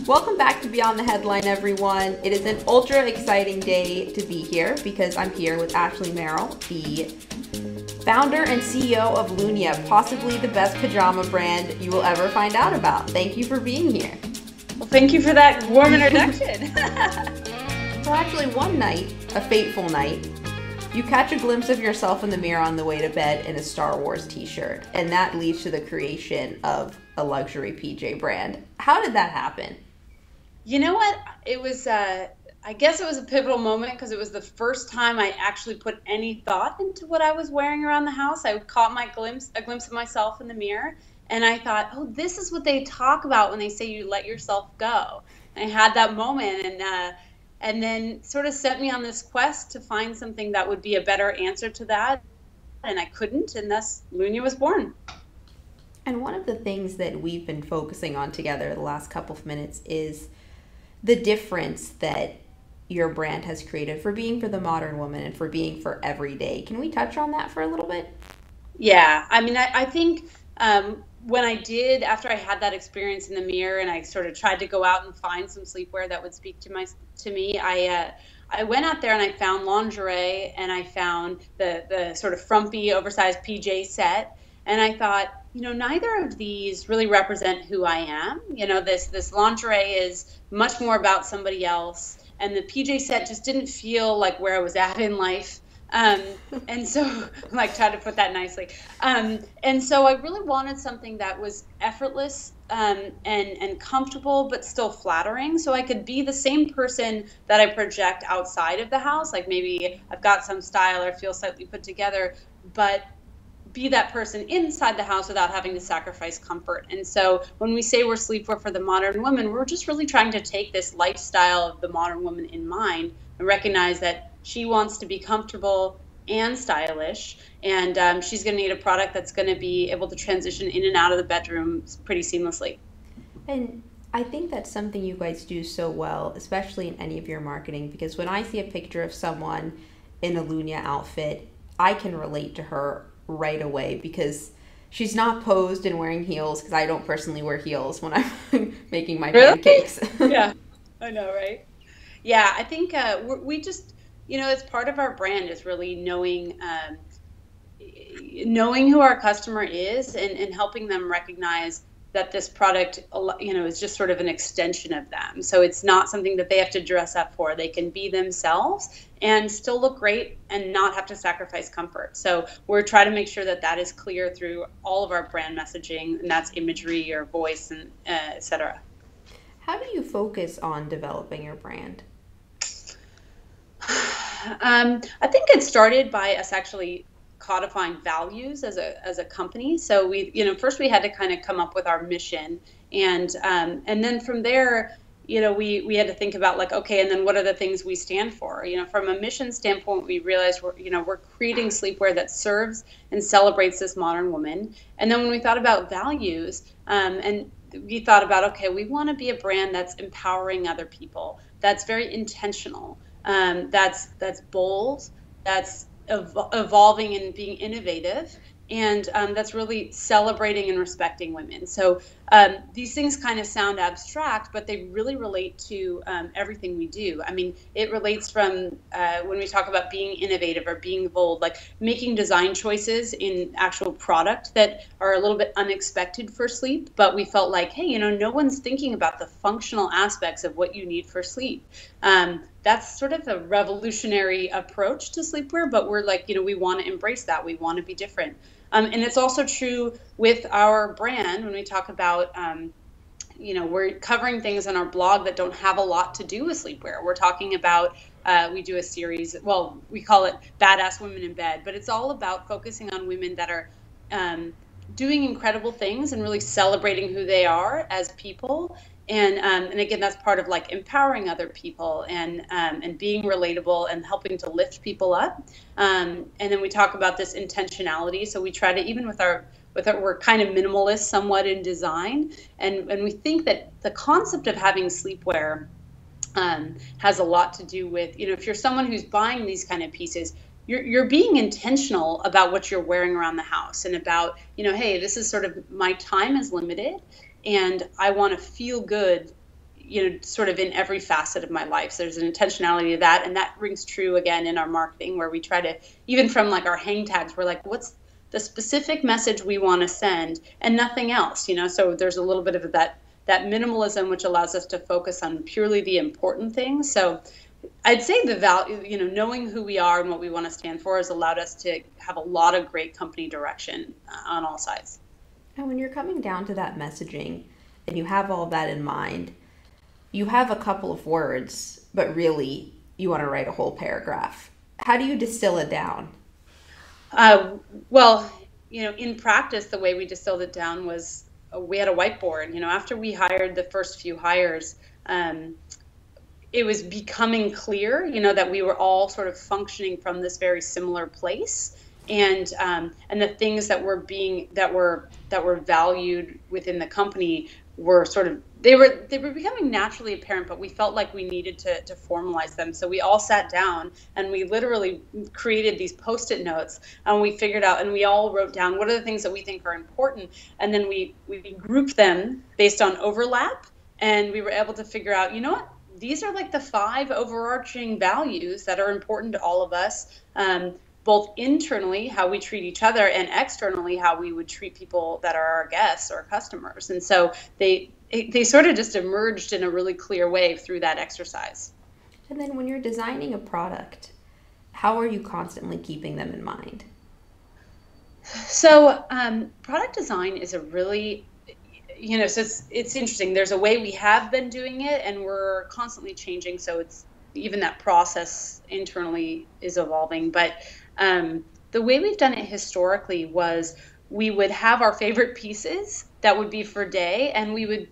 Welcome back to Beyond the Headline, everyone. It is an ultra exciting day to be here because I'm here with Ashley Merrill, the founder and CEO of Lunya, possibly the best pajama brand you will ever find out about. Thank you for being here. Well, thank you for that warm introduction. So actually, one night, a fateful night, you catch a glimpse of yourself in the mirror on the way to bed in a Star Wars t-shirt, and that leads to the creation of a luxury PJ brand. How did that happen? You know what? It was, I guess it was a pivotal moment because it was the first time I actually put any thought into what I was wearing around the house. I caught a glimpse of myself in the mirror, and I thought, oh, this is what they talk about when they say you let yourself go. And I had that moment, and then sort of set me on this quest to find something that would be a better answer to that, and I couldn't, and thus Lunya was born. And one of the things that we've been focusing on together the last couple of minutes is the difference that your brand has created for being for the modern woman and for being for every day. Can we touch on that for a little bit? Yeah, I mean, I think when after I had that experience in the mirror and I sort of tried to go out and find some sleepwear that would speak to me, I went out there and I found lingerie and I found the sort of frumpy, oversized PJ set. And I thought, neither of these really represent who I am. This lingerie is much more about somebody else. And the PJ set just didn't feel like where I was at in life. And so, try to put that nicely. And so I really wanted something that was effortless and comfortable, but still flattering. So I could be the same person that I project outside of the house. Like maybe I've got some style or feel slightly put together, but be that person inside the house without having to sacrifice comfort. And so when we say we're sleepwear for the modern woman, we're just really trying to take this lifestyle of the modern woman in mind and recognize that she wants to be comfortable and stylish, and she's going to need a product that's going to be able to transition in and out of the bedroom pretty seamlessly. And I think that's something you guys do so well, especially in any of your marketing, because when I see a picture of someone in a Lunya outfit, I can relate to her right away because she's not posed and wearing heels, because I don't personally wear heels when I'm making my pancakes. Yeah, I know, right? Yeah, I think we just, it's part of our brand is really knowing who our customer is and helping them recognize that this product, is just sort of an extension of them. So it's not something that they have to dress up for. They can be themselves and still look great and not have to sacrifice comfort. So we're trying to make sure that that is clear through all of our brand messaging, and that's imagery or voice and et cetera. How do you focus on developing your brand? I think it started by us actually codifying values as a company. So first we had to kind of come up with our mission, and then from there, we had to think about okay, and then what are the things we stand for? From a mission standpoint, we realized we're creating sleepwear that serves and celebrates this modern woman. And then when we thought about values, and we thought about, okay, we want to be a brand that's empowering other people, that's very intentional, that's bold, that's evolving and being innovative, and that's really celebrating and respecting women. So these things kind of sound abstract, but they really relate to everything we do. I mean, it relates from when we talk about being innovative or being bold, like making design choices in actual product that are a little bit unexpected for sleep, but we felt like, hey, no one's thinking about the functional aspects of what you need for sleep. That's sort of a revolutionary approach to sleepwear, but we're we want to embrace that. We want to be different. And it's also true with our brand when we talk about, we're covering things on our blog that don't have a lot to do with sleepwear. We're talking about, we do a series, well, we call it Badass Women in Bed, but it's all about focusing on women that are doing incredible things and really celebrating who they are as people. And again, that's part of empowering other people and being relatable and helping to lift people up. And then we talk about this intentionality. So we try to, even with our we're kind of minimalist somewhat in design. And we think that the concept of having sleepwear has a lot to do with, if you're someone who's buying these kind of pieces, you're being intentional about what you're wearing around the house and about, hey, this is sort of, my time is limited and I want to feel good sort of in every facet of my life. So there's an intentionality to that. And that rings true again in our marketing, where we try to, even from like our hang tags, we're like, what's the specific message we want to send and nothing else, So there's a little bit of that minimalism, which allows us to focus on purely the important things. So I'd say the value, knowing who we are and what we want to stand for has allowed us to have a lot of great company direction on all sides. And when you're coming down to that messaging and you have all that in mind, you have a couple of words, but really you want to write a whole paragraph. How do you distill it down? Well, in practice, the way we distilled it down was we had a whiteboard. After we hired the first few hires, it was becoming clear, that we were all sort of functioning from this very similar place, and the things that were valued within the company were they were becoming naturally apparent, but we felt like we needed to formalize them. So we all sat down and we literally created these Post-it notes, and we figured out, and we all wrote down what are the things that we think are important, and then we grouped them based on overlap, and we were able to figure out, what, these are like the 5 overarching values that are important to all of us, both internally, how we treat each other, and externally, how we would treat people that are our guests or customers. And so they sort of just emerged in a really clear way through that exercise. And then when you're designing a product, how are you constantly keeping them in mind? So product design is a really, so it's interesting. There's a way we have been doing it, and we're constantly changing. So it's even that process internally is evolving. But the way we've done it historically was we would have our favorite pieces that would be for day, and we'd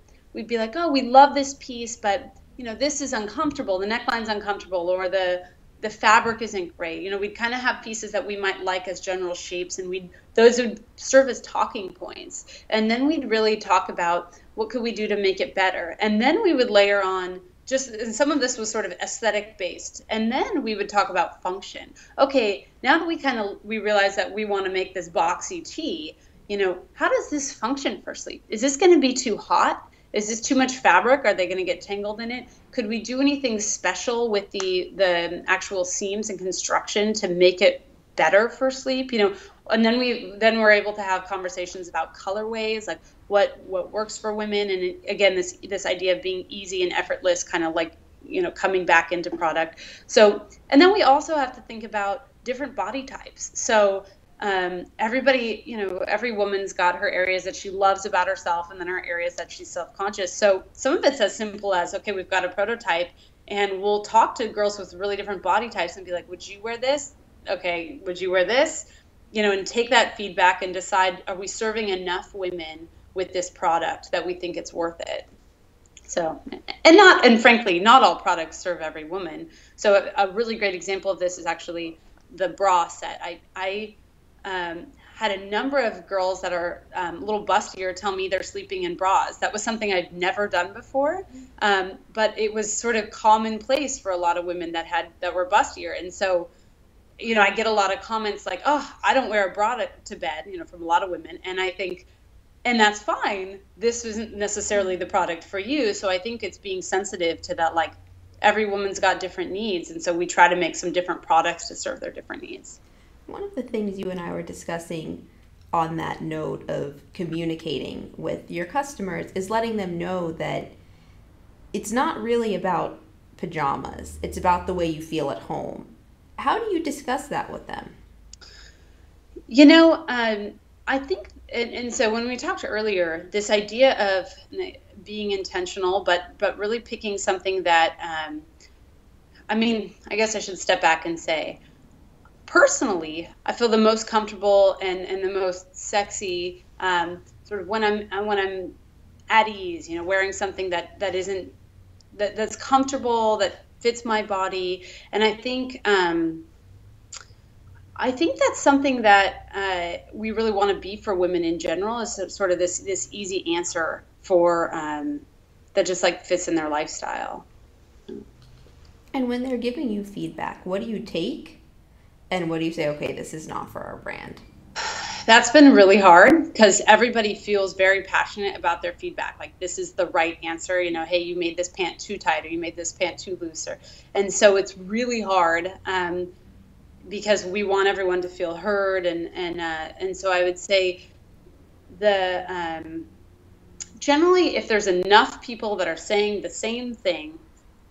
be like, oh, we love this piece, but this is uncomfortable. The neckline's uncomfortable, or the fabric isn't great. We'd kind of have pieces that we might like as general shapes, and those would serve as talking points. And then we'd really talk about what could we do to make it better. And then we would layer on and some of this was sort of aesthetic based. And then we would talk about function. Okay, now that we realize that we want to make this boxy tee, how does this function for sleep? Is this going to be too hot? Is this too much fabric? Are they going to get tangled in it? Could we do anything special with the actual seams and construction to make it better for sleep? And then we're able to have conversations about colorways, like what works for women, and again, this idea of being easy and effortless, kind of like coming back into product. So, and then we also have to think about different body types. So everybody, every woman's got her areas that she loves about herself, and then her areas that she's self-conscious. So some of it's as simple as, okay, we've got a prototype, and we'll talk to girls with really different body types and be like, would you wear this? Okay, would you wear this? And take that feedback and decide, are we serving enough women with this product that we think it's worth it? So, and frankly, not all products serve every woman. So a really great example of this is actually the bra set. I had a number of girls that are a little bustier tell me they're sleeping in bras. That was something I'd never done before, but it was sort of commonplace for a lot of women that were bustier. And so, I get a lot of comments like, oh, I don't wear a bra to bed, from a lot of women. And I think, and that's fine. This isn't necessarily the product for you. So I think it's being sensitive to that, like every woman's got different needs. And so we try to make some different products to serve their different needs. One of the things you and I were discussing on that note of communicating with your customers is letting them know that it's not really about pajamas. It's about the way you feel at home. How do you discuss that with them? I think, and so when we talked earlier, this idea of being intentional, but really picking something that, I guess I should step back and say, personally, I feel the most comfortable and the most sexy, sort of when I'm at ease, wearing something that's comfortable, that fits my body. And I think that's something that we really want to be for women in general, is sort of this easy answer for that just like fits in their lifestyle. And when they're giving you feedback, what do you take? And what do you say, okay, this is not for our brand? That's been really hard. because everybody feels very passionate about their feedback. Like, this is the right answer. Hey, you made this pant too tight, or you made this pant too loose. And so it's really hard because we want everyone to feel heard. And so I would say generally, if there's enough people that are saying the same thing,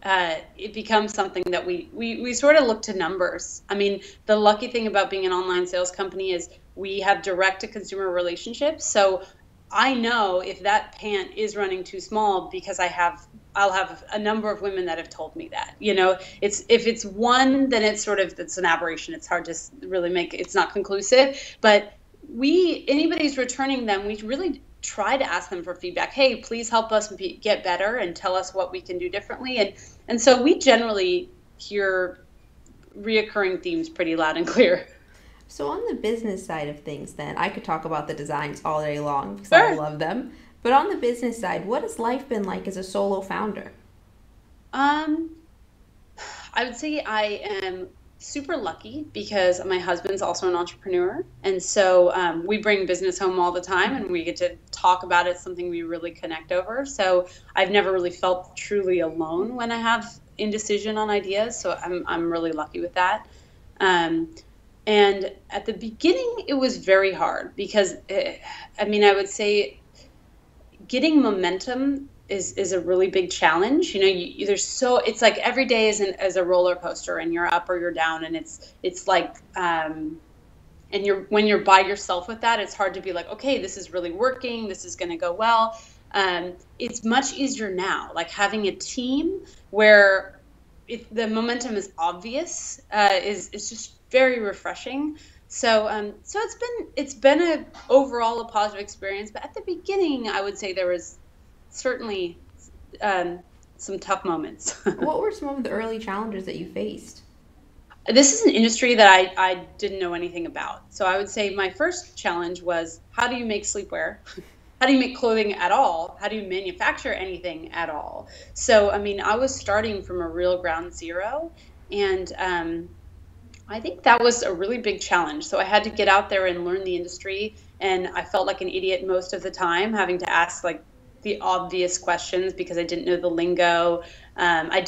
it becomes something that we sort of look to numbers. I mean, the lucky thing about being an online sales company is we have direct-to-consumer relationships. So I know if that pant is running too small because I'll have a number of women that have told me that. If it's one, then it's an aberration. It's hard to really it's not conclusive. But anybody's returning them, we really try to ask them for feedback. Hey, please help us get better and tell us what we can do differently. And so we generally hear reoccurring themes pretty loud and clear. So on the business side of things, then, I could talk about the designs all day long because Sure. I love them. But on the business side, what has life been like as a solo founder? I would say I am super lucky because my husband's also an entrepreneur. And so we bring business home all the time and we get to talk about it, something we really connect over. So I've never really felt truly alone when I have indecision on ideas. So I'm really lucky with that. And at the beginning, it was very hard because, I would say getting momentum is a really big challenge. It's like every day is a roller coaster, and you're up or you're down, and it's like, and when you're by yourself with that, it's hard to be like, okay, this is really working, this is going to go well. It's much easier now, like having a team where the momentum is obvious, is just very refreshing. So it's been a overall a positive experience. But at the beginning, I would say there was certainly some tough moments. What were some of the early challenges that you faced? This is an industry that I didn't know anything about. So I would say my first challenge was, how do you make sleepwear? How do you make clothing at all? How do you manufacture anything at all? So, I was starting from a real ground zero, and I think that was a really big challenge. So I had to get out there and learn the industry, and I felt like an idiot most of the time, having to ask like the obvious questions because I didn't know the lingo. I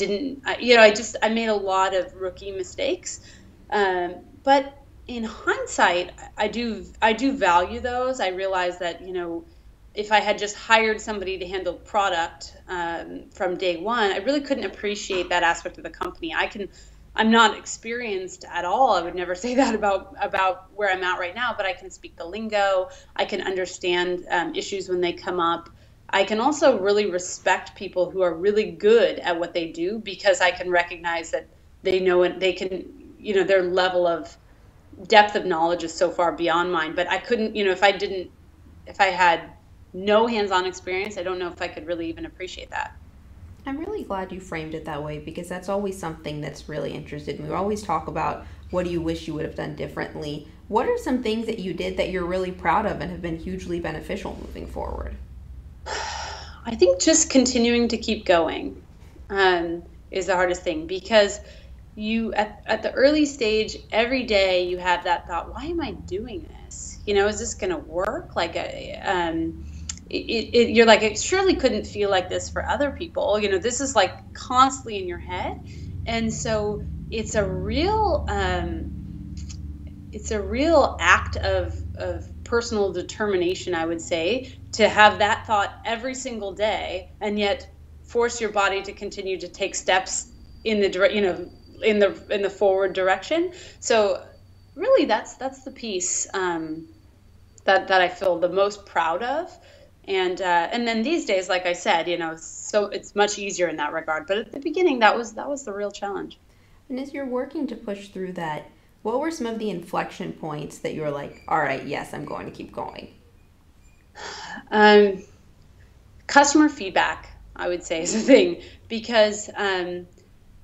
made a lot of rookie mistakes. But in hindsight, I do value those. I realize that, if I had just hired somebody to handle product from day one, I really couldn't appreciate that aspect of the company. I'm not experienced at all. I would never say that about where I'm at right now, but I can speak the lingo. I can understand issues when they come up. I can also really respect people who are really good at what they do because I can recognize that they know it. They can, their level of depth of knowledge is so far beyond mine. But I couldn't, if I had no hands-on experience, I don't know if I could really even appreciate that. I'm really glad you framed it that way because that's always something that's really interested me. We always talk about what do you wish you would have done differently. What are some things that you did that you're really proud of and have been hugely beneficial moving forward? I think just continuing to keep going is the hardest thing because you at the early stage, every day you have that thought, why am I doing this? Is this going to work? Like, you're like, it surely couldn't feel like this for other people. This is like constantly in your head. And so it's a real act of personal determination, I would say, to have that thought every single day and yet force your body to continue to take steps in the in the forward direction. So really that's the piece that I feel the most proud of. And then these days, like I said, so it's much easier in that regard. But at the beginning, that was the real challenge. And as you're working to push through that, what were some of the inflection points that you were like, all right, yes, I'm going to keep going? Customer feedback, I would say, is a thing because,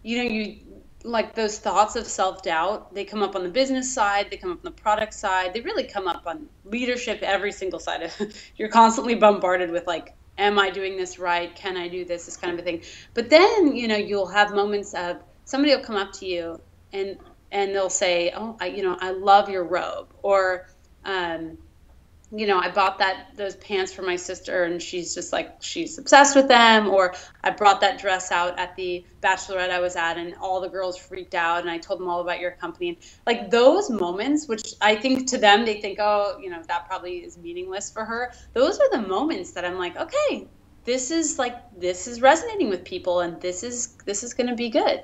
you like those thoughts of self-doubt, they come up on the business side, they come up on the product side, they really come up on leadership, every single side of you're constantly bombarded with like, am I doing this right? Can I do this kind of a thing. But then, you'll have moments of somebody will come up to you and they'll say, oh, I love your robe, or I bought those pants for my sister and she's just like, she's obsessed with them. Or I brought that dress out at the bachelorette I was at and all the girls freaked out and I told them all about your company. And like those moments, which I think to them, they think, oh, that probably is meaningless for her. Those are the moments that I'm like, okay, this is resonating with people and this is going to be good.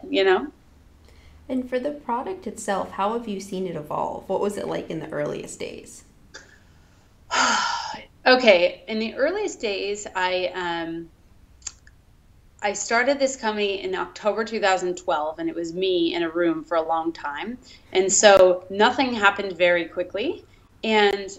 And for the product itself, how have you seen it evolve? What was it like in the earliest days? Okay, in the earliest days, I started this company in October 2012, and it was me in a room for a long time, and so nothing happened very quickly, and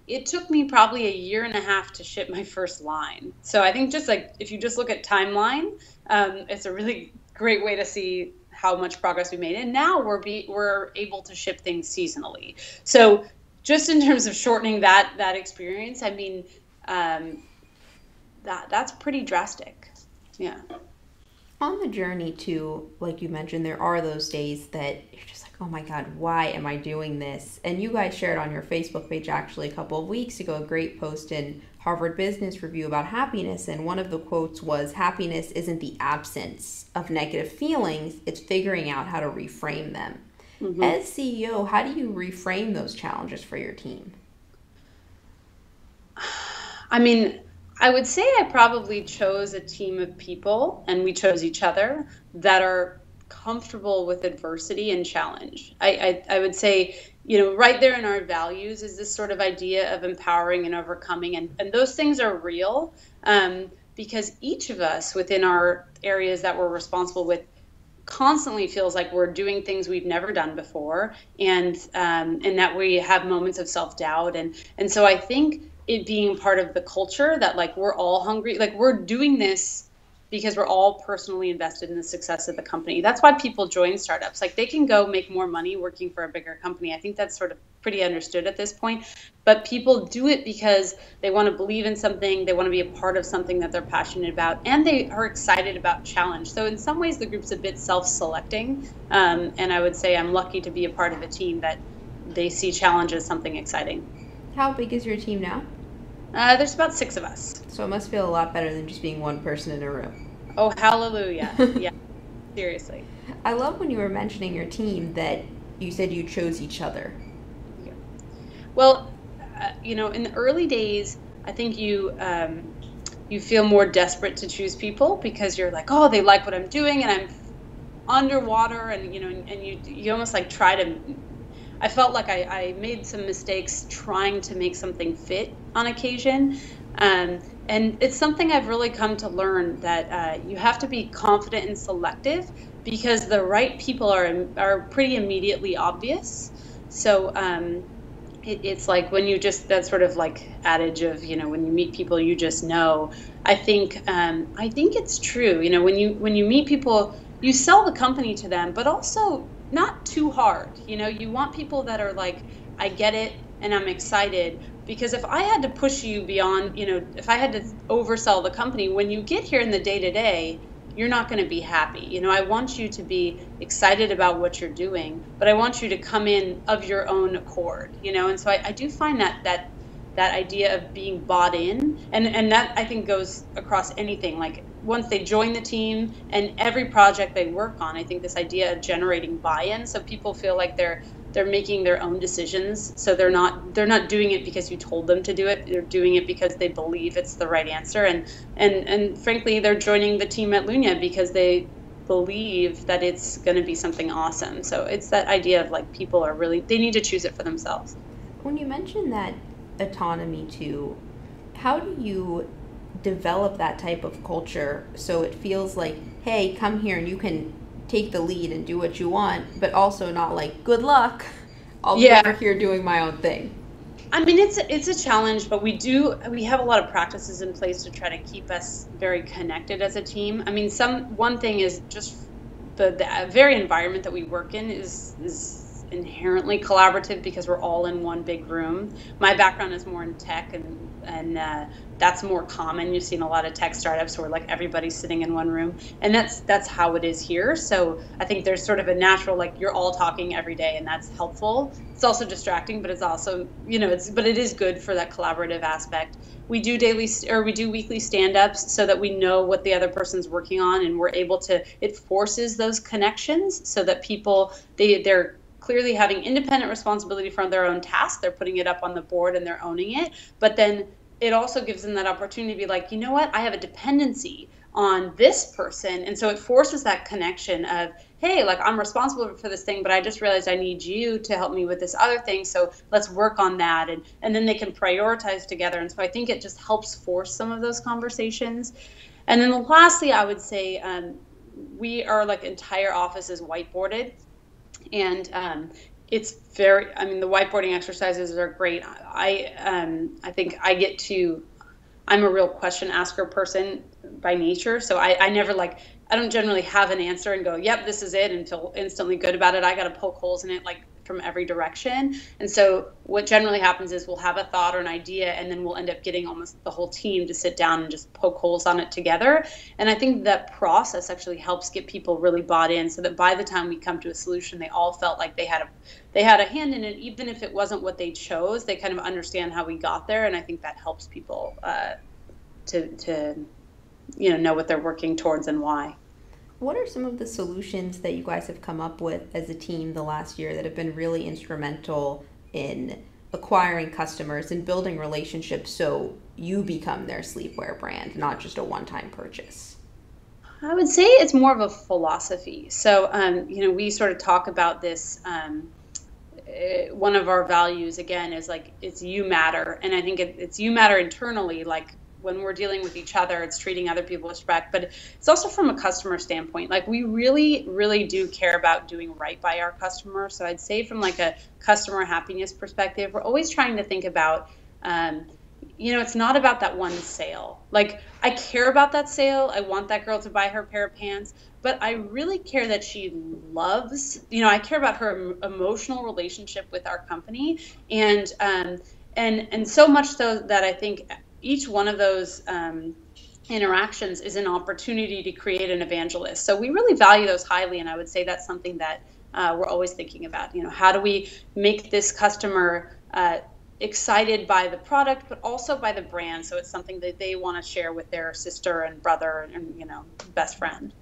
it took me probably a year and a half to ship my first line. So I think just like if you just look at timeline, it's a really great way to see how much progress we made. And now we're able to ship things seasonally. So just in terms of shortening that experience, I mean, that's pretty drastic. Yeah. On the journey to, like you mentioned, there are those days that you're just like, oh my God, why am I doing this? And you guys shared on your Facebook page actually a couple of weeks ago a great post in Harvard Business Review about happiness. And one of the quotes was, happiness isn't the absence of negative feelings, it's figuring out how to reframe them. Mm-hmm. As CEO, how do you reframe those challenges for your team? I mean, I would say I probably chose a team of people, and we chose each other, that are comfortable with adversity and challenge. I would say, right there in our values is this sort of idea of empowering and overcoming, and those things are real, because each of us within our areas that we're responsible with constantly feels like we're doing things we've never done before, and that we have moments of self-doubt, and so I think it being part of the culture that like we're all hungry, like we're doing this because we're all personally invested in the success of the company. That's why people join startups. Like they can go make more money working for a bigger company. I think that's sort of pretty understood at this point, but people do it because they want to believe in something, they want to be a part of something that they're passionate about, and they are excited about challenge. So in some ways the group's a bit self-selecting, and I would say I'm lucky to be a part of a team that they see challenge as something exciting. How big is your team now? There's about 6 of us. So it must feel a lot better than just being one person in a room. Oh, hallelujah. Yeah, seriously. I love when you were mentioning your team that you said you chose each other. Yeah. Well, in the early days, I think you feel more desperate to choose people because you're like, oh, they like what I'm doing and I'm underwater, and you almost like try to. I felt like I made some mistakes trying to make something fit on occasion. And it's something I've really come to learn, that you have to be confident and selective because the right people are pretty immediately obvious. So it's like when you just, that sort of like adage of, when you meet people, you just know. I think it's true. When you meet people, you sell the company to them, but also not too hard. You want people that are like, I get it and I'm excited, because if I had to push you beyond, if I had to oversell the company, when you get here in the day to day, you're not going to be happy. I want you to be excited about what you're doing, but I want you to come in of your own accord, and so I do find that idea of being bought in, and that I think goes across anything. Like once they join the team and every project they work on, I think this idea of generating buy-in, so people feel like they're making their own decisions. So they're not doing it because you told them to do it. They're doing it because they believe it's the right answer. And frankly, they're joining the team at Lunya because they believe that it's going to be something awesome. So it's that idea of like people are really, they need to choose it for themselves. When you mention that autonomy too, how do you develop that type of culture so it feels like, hey, come here and you can take the lead and do what you want, but also not like, good luck, I'll be over here doing my own thing? I mean, it's a challenge, but we have a lot of practices in place to try to keep us very connected as a team. I mean, one thing is just the very environment that we work in is inherently collaborative because we're all in one big room. My background is more in tech and that's more common. You've seen a lot of tech startups where like everybody's sitting in one room, and that's how it is here. So I think there's sort of a natural, like, you're all talking every day, and that's helpful. It's also distracting, but it's also, but it is good for that collaborative aspect. We do weekly stand-ups so that we know what the other person's working on, and we're able to, it forces those connections so that people, they're clearly having independent responsibility for their own task. They're putting it up on the board and they're owning it. But then it also gives them that opportunity to be like, you know what, I have a dependency on this person. And so it forces that connection of, hey, like, I'm responsible for this thing, but I just realized I need you to help me with this other thing. So let's work on that. And then they can prioritize together. And so I think it just helps force some of those conversations. And then lastly, I would say our like entire office is whiteboarded. And it's the whiteboarding exercises are great. I think I'm a real question asker person by nature. So I never I don't generally have an answer and go, yep, this is it, and feel instantly good about it. I got to poke holes in it, like, from every direction. And so what generally happens is we'll have a thought or an idea, and then we'll end up getting almost the whole team to sit down and just poke holes on it together. And I think that process actually helps get people really bought in, so that by the time we come to a solution, they all felt like they had a hand in it. Even if it wasn't what they chose, they kind of understand how we got there. And I think that helps people to know what they're working towards and why. What are some of the solutions that you guys have come up with as a team the last year that have been really instrumental in acquiring customers and building relationships so you become their sleepwear brand, not just a one-time purchase? I would say it's more of a philosophy. So, we sort of talk about this. One of our values, again, is like, it's you matter. And I think it's you matter internally, like, when we're dealing with each other, it's treating other people with respect, but it's also from a customer standpoint. Like, we really, really do care about doing right by our customers. So I'd say from like a customer happiness perspective, we're always trying to think about, it's not about that one sale. Like, I care about that sale. I want that girl to buy her pair of pants, but I really care that she loves, I care about her emotional relationship with our company. And so much so that I think each one of those interactions is an opportunity to create an evangelist. So we really value those highly, and I would say that's something that we're always thinking about. How do we make this customer excited by the product, but also by the brand, so it's something that they want to share with their sister and brother and best friend.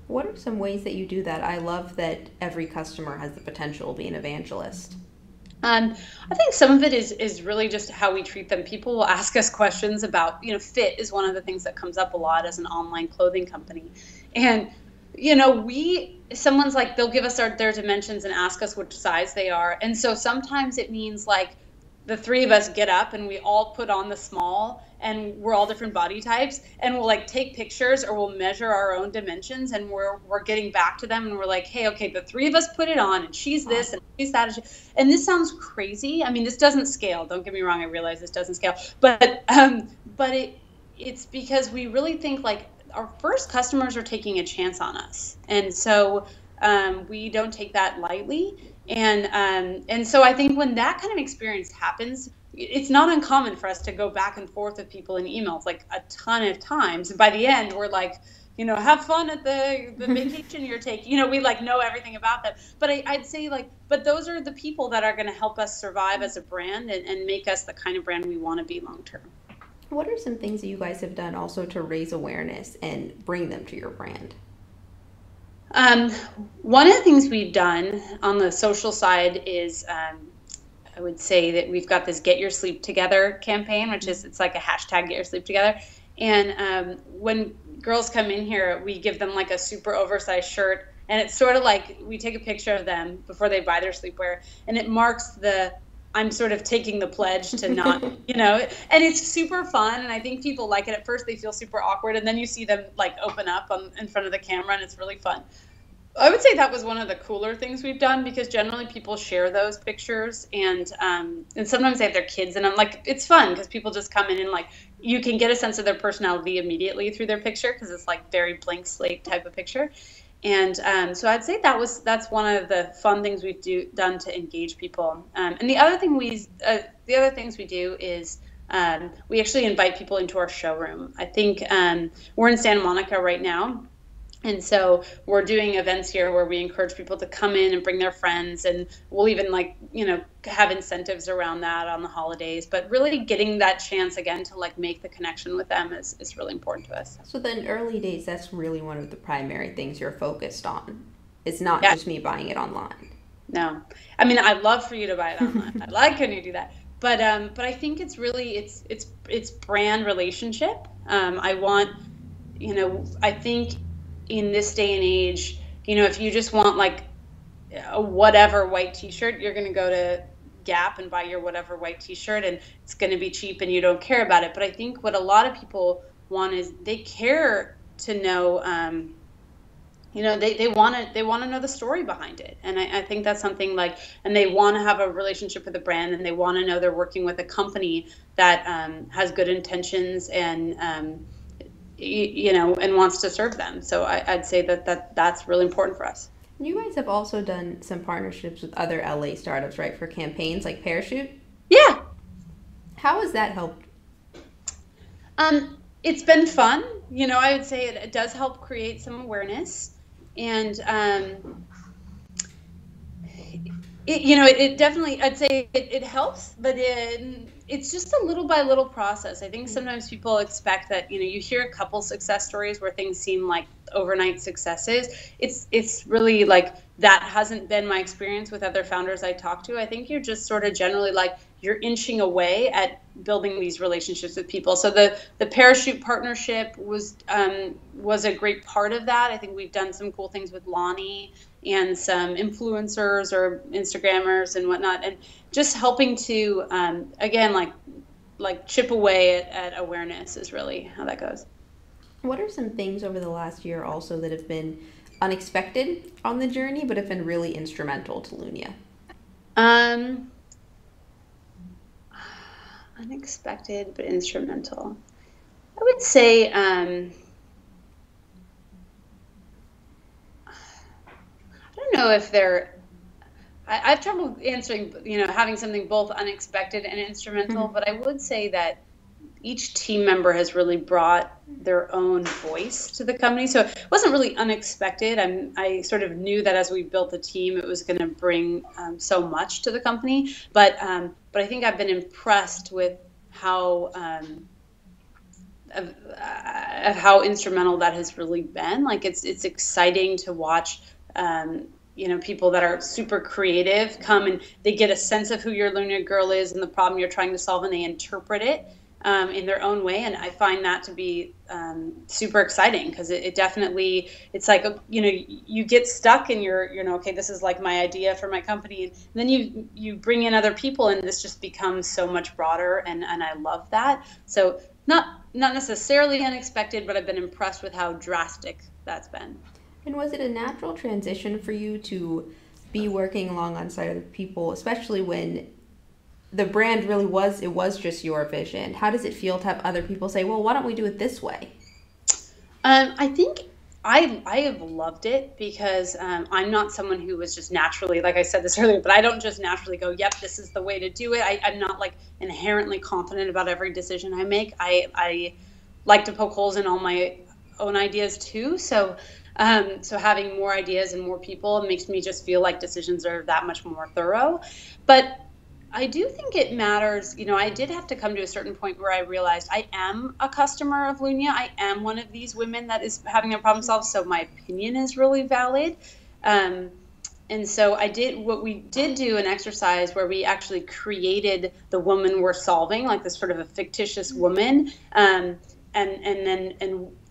What are some ways that you do that? I love that every customer has the potential to be an evangelist. I think some of it is really just how we treat them. People will ask us questions about, fit is one of the things that comes up a lot as an online clothing company. And, someone's like, they'll give us their dimensions and ask us which size they are. And so sometimes it means like the three of us get up and we all put on the small, and we're all different body types, and we'll like take pictures or we'll measure our own dimensions, and we're getting back to them and we're like, hey, okay, the three of us put it on, and she's this and she's that. And this sounds crazy. I mean, this doesn't scale. Don't get me wrong. I realize this doesn't scale, but it's because we really think like our first customers are taking a chance on us. And so we don't take that lightly. And so I think when that kind of experience happens, it's not uncommon for us to go back and forth with people in emails like a ton of times. And by the end, we're like, have fun at the vacation you're taking. We like know everything about them. But I'd say but those are the people that are going to help us survive as a brand and make us the kind of brand we want to be long term. What are some things that you guys have done also to raise awareness and bring them to your brand? One of the things we've done on the social side is, I would say that we've got this Get Your Sleep Together campaign, which is, it's like a hashtag Get Your Sleep Together. And when girls come in here, we give them like a super oversized shirt, and it's sort of like we take a picture of them before they buy their sleepwear, and it marks I'm sort of taking the pledge to not, and it's super fun. And I think people like it. At first they feel super awkward, and then you see them like open up in front of the camera, and it's really fun. I would say that was one of the cooler things we've done, because generally people share those pictures, and sometimes they have their kids in them. Like, it's fun because people just come in and like, you can get a sense of their personality immediately through their picture, because it's like very blank slate type of picture. And so I'd say that's one of the fun things we've done to engage people. And the other things we do is We actually invite people into our showroom. I think we're in Santa Monica right now. And so we're doing events here where we encourage people to come in and bring their friends, and we'll even like, have incentives around that on the holidays. But really getting that chance again to like make the connection with them is really important to us. So then early days, that's really one of the primary things you're focused on. It's not Yeah, just me buying it online. no. I mean, I'd love for you to buy it online. I'd like when you do that. But I think it's really it's brand relationship. I want, I think in this day and age, if you just want like a whatever white t-shirt, you're going to go to Gap and buy your whatever white t-shirt, and it's going to be cheap and you don't care about it. But I think what a lot of people want is they care to know, they want to know the story behind it. And I think that's something like, and they want to have a relationship with the brand, and they want to know they're working with a company that has good intentions and and wants to serve them. So I'd say that's really important for us. You guys have also done some partnerships with other LA startups, right, for campaigns like Parachute? Yeah. How has that helped? It's been fun. I would say it does help create some awareness, and it definitely, I'd say it helps, but it's just a little by little process. I think sometimes people expect that, you hear a couple success stories where things seem like overnight successes. It's really like, that hasn't been my experience with other founders I talk to. I think you're just sort of generally like, you're inching away at building these relationships with people. So the Parachute partnership was a great part of that. I think we've done some cool things with Lonnie and some influencers or Instagrammers and whatnot, and just helping to again, like chip away at awareness is really how that goes. What are some things over the last year also that have been unexpected on the journey but have been really instrumental to Lunya? Unexpected but instrumental. I would say I don't know if they're. I have trouble answering, having something both unexpected and instrumental, but I would say that each team member has really brought their own voice to the company. So it wasn't really unexpected. I sort of knew that as we built the team, it was going to bring so much to the company. But I think I've been impressed with how of how instrumental that has really been. Like it's exciting to watch. People that are super creative come and they get a sense of who your Lunya girl is and the problem you're trying to solve, and they interpret it in their own way. And I find that to be super exciting, because it definitely, it's like, you get stuck and you're, okay, this is like my idea for my company. And then you bring in other people and this just becomes so much broader. And I love that. So not necessarily unexpected, but I've been impressed with how drastic that's been. And was it a natural transition for you to be working alongside other people, especially when the brand really was just your vision? How does it feel to have other people say, well, why don't we do it this way? I think I have loved it, because I'm not someone who was just naturally, like I said this earlier, but I don't just naturally go, yep, this is the way to do it. I'm not like inherently confident about every decision I make. I like to poke holes in all my own ideas too. So having more ideas and more people makes me just feel like decisions are that much more thorough. But I do think it matters. I did have to come to a certain point where I realized I am a customer of Lunya. I am one of these women that is having a problem solved. So my opinion is really valid. And so we did do an exercise where we actually created the woman we're solving, like this sort of a fictitious woman, and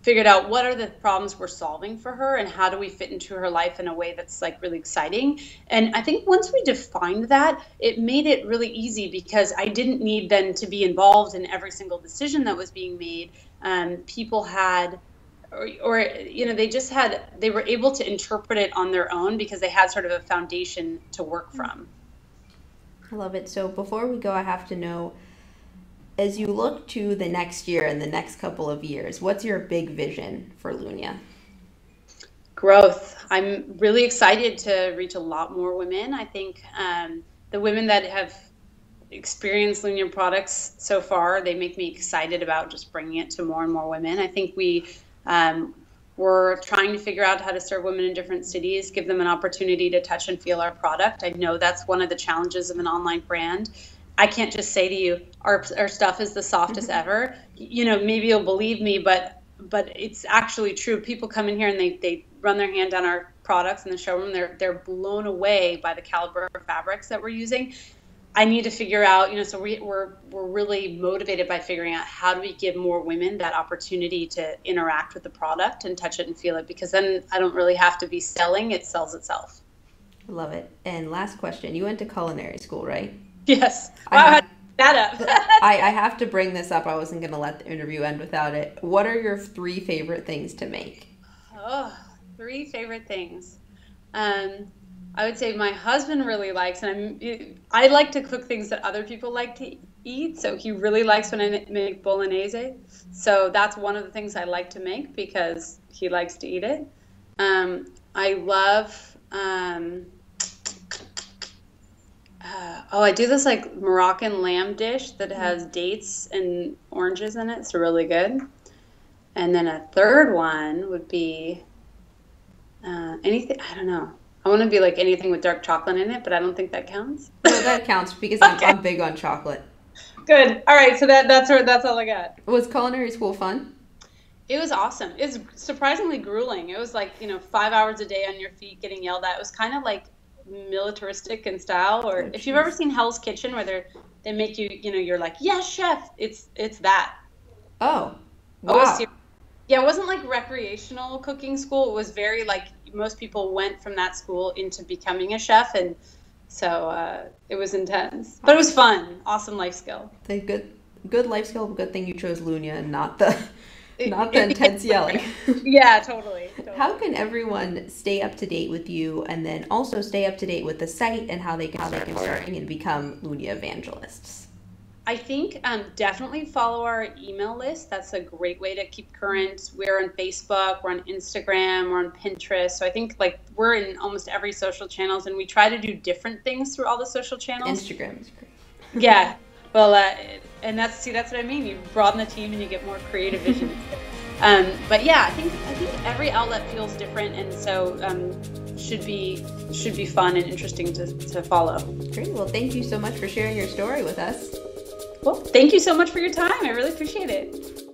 figured out what are the problems we're solving for her and how do we fit into her life in a way that's like really exciting. And I think once we defined that, it made it really easy, because I didn't need then to be involved in every single decision that was being made. People had, they were able to interpret it on their own because they had sort of a foundation to work from. I love it. So before we go, I have to know, as you look to the next year and the next couple of years, what's your big vision for Lunya? Growth. I'm really excited to reach a lot more women. I think the women that have experienced Lunya products so far. They make me excited about just bringing it to more and more women. I think we're trying to figure out how to serve women in different cities, give them an opportunity to touch and feel our product. I know that's one of the challenges of an online brand. I can't just say to you, our stuff is the softest ever. Maybe you'll believe me, but it's actually true. People come in here and they run their hand down our products in the showroom. They're blown away by the caliber of fabrics that we're using. I need to figure out, so we're really motivated by figuring out how do we give more women that opportunity to interact with the product and touch it and feel it, because then I don't really have to be selling, it sells itself. I love it. And last question, you went to culinary school, right? Yes. Wow, I had that up. I have to bring this up. I wasn't going to let the interview end without it. What are your 3 favorite things to make? Oh, 3 favorite things. I would say my husband really likes, and I like to cook things that other people like to eat. So he really likes when I make bolognese. So that's one of the things I like to make because he likes to eat it. I love, I do this like Moroccan lamb dish that has dates and oranges in it. It's really good. And then a third one would be anything, I don't know. I want to be like anything with dark chocolate in it, but I don't think that counts. No, that counts because I'm big on chocolate. Good. All right. So that's all I got. Was culinary school fun? It was awesome. It's surprisingly grueling. It was like, 5 hours a day on your feet getting yelled at. It was kind of like militaristic in style. Or if you've ever seen Hell's Kitchen where they make you, you're like, yes, chef. It's that. Oh, wow. Yeah, it wasn't like recreational cooking school. It was very like most people went from that school into becoming a chef, and so it was intense, but it was fun. Awesome life skill. Good life skill. Good thing you chose Lunya and not the intense yelling. Yeah, totally. How can everyone stay up to date with you, and then also stay up to date with the site and how they can start ordering and become Lunya evangelists? I think definitely follow our email list. That's a great way to keep current. We're on Facebook, we're on Instagram, we're on Pinterest. So I think like we're in almost every social channels, and we try to do different things through all the social channels. Instagram is great. Yeah. Well, and that's what I mean. You broaden the team and you get more creative vision. But yeah, I think every outlet feels different, and so should be fun and interesting to follow. Great. Well, thank you so much for sharing your story with us. Well, thank you so much for your time. I really appreciate it.